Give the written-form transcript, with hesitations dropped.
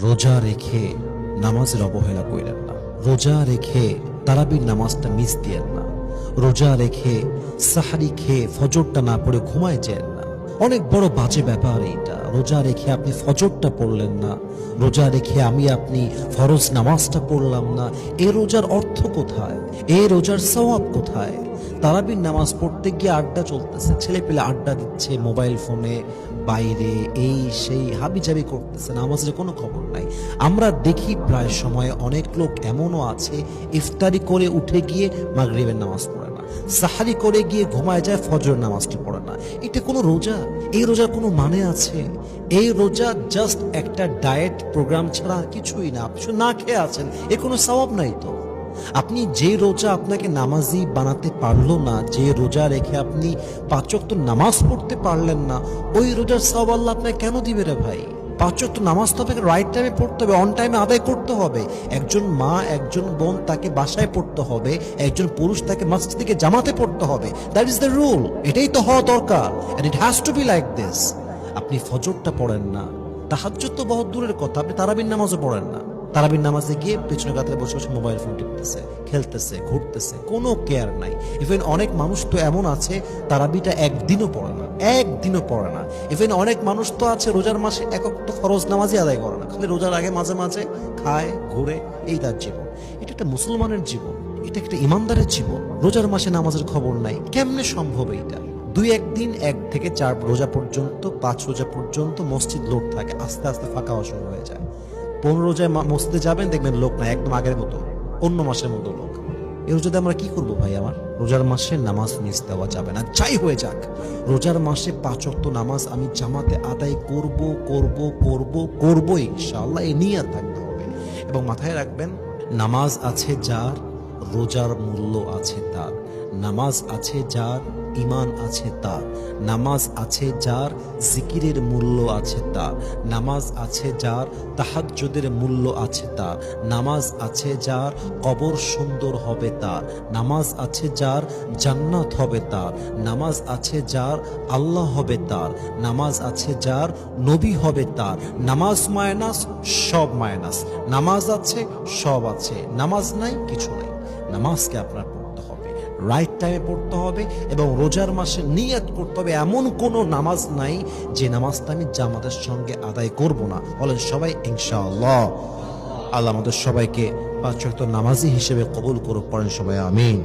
রোজা রেখে নামাজের অবহেলা কইরেন না। রোজা রেখে তারাবির নামাজটা মিস দিয়েন না। রোজা রেখে সাহারি খেয়ে ফজরটা না পড়ে ঘুমায় যেন না। অনেক বড় বাজে ব্যাপার এইটা। রোজা রেখে আপনি ফজরটা পড়লেন না, রোজা রেখে আপনি ফরজ নামাজটা পড়লাম না। এই রোজার অর্থ কোথায়? এই রোজার সওয়াব কোথায়? তারাবির নামাজ পড়তে গিয়ে আড্ডা চলতেছে, ছেলে পেলে আড্ডা দিচ্ছে মোবাইল ফোনে, বাইরে এই সেই হাবিজাবি করতেছে, নামাজের কোনো খবর নাই। আমরা দেখি প্রায় সময় অনেক লোক এমনও আছে ইফতারি করে উঠে গিয়ে মাগরিবের নামাজ পড়ে না, সাহারি করে গিয়ে ঘুমায় যায়, ফজরের নামাজটা পড়ে না। এটা কোনো রোজা? এই রোজার কোনো মানে আছে? এই রোজা জাস্ট একটা ডায়েট প্রোগ্রাম ছাড়া কিছুই না। আপনি শুধু না খেয়ে আছেন, এ কোনো সওয়াব নাই তো। আপনি যে রোজা আপনাকে নামাজি বানাতে পারলো না, যে রোজা রেখে আপনি 5 ওয়াক্ত নামাজ পড়তে পারলেন না, ওই রোজার সওয়াব আল্লাহ আপনাকে কেন দিবে রে ভাই? 5 ওয়াক্ত নামাজ তো আপনাকে রাইট টাইমে পড়তে হবে, অন টাইমে আদায় করতে হবে। একজন মা, একজন বোন তাকে বাসায় পড়তে হবে, একজন পুরুষ তাকে মসজিদ থেকে জামাতে পড়তে হবে। That is the rule. এটাই তো হওয়া দরকার, and it has to be like this. আপনি ফজরটা পড়েন না, তাহাজ্জুদ তো বহুত দূরের কথা, আপনি তারাবির নামাজও পড়েন না। তারাবির নামাজে গিয়ে পেছনে কাতারে বসে বসে মোবাইল ফোন টিপতেছে, খেলতেছে, ঘুরতেছে, কোনো কেয়ার নাই। ইভেন অনেক মানুষ তো এমন আছে তারাবিটা একদিনও পড়ে না, একদিনও পড়ে না। ইভেন অনেক মানুষ তো আছে রোজার মাসে একক তো ফরজ নামাজই আদায় করে না, খালি রোজার আগে মাঝে মাঝে খায়, ঘুরে, এই তার জীবন। এটা একটা মুসলমানের জীবন, এটা একটা ইমানদারের জীবন। রোজার মাসে নামাজের খবর নাই, কেমনে সম্ভব এইটা? 2-1 দিন 1 থেকে 4 রোজা পর্যন্ত, 5 রোজা পর্যন্ত মসজিদ লোক থাকে, আস্তে আস্তে ফাঁকা হওয়া শুরু হয়ে যায়। 15 রোজায় মসজিদে যাবেন, দেখবেন লোক নাই, একদম আগের মতো, অন্য মাসের মতো লোক। এই রোজাতে আমরা কি করবো ভাই? আমার রোজার মাসে নামাজ মিস দেওয়া যাবে না, যাই হয়ে যাক। রোজার মাসে 5 ওয়াক্ত নামাজ আমি জামাতে আদায় করব করব করব করব ইনশাআল্লাহ, এই নিয়ত থাকতে হবে। এবং মাথায় রাখবেন, নামাজ আছে যার, রোজার মূল্য আছে তার। নামাজ আছে যার, ঈমান আছে তার। নামাজ আছে যার, জিকিরের মূল্য আছে তার। নামাজ আছে যার, তাহাজ্জুদের মূল্য আছে তার। নামাজ আছে যার, কবর সুন্দর হবে তার। নামাজ আছে যার, জান্নাত হবে তার। নামাজ আছে যার, আল্লাহ হবে তার। নামাজ আছে যার, নবী হবে তার। নামাজ মাইনাস, সব মাইনাস। নামাজ আছে, সব আছে। নামাজ নাই, কিছু নাই। নামাজকে আপনার পড়তে হবে, রাইট টাইমে পড়তে হবে, এবং রোজার মাসে নিয়ত করতে হবে এমন কোনো নামাজ নাই যে নামাজটা আমি জামাতের সঙ্গে আদায় করব না। বলেন সবাই ইনশাআল্লাহ। আল্লাহ আমাদের সবাইকে 5 ওয়াক্ত নামাজি হিসেবে কবুল করুক, পড়েন সবাই আমিন।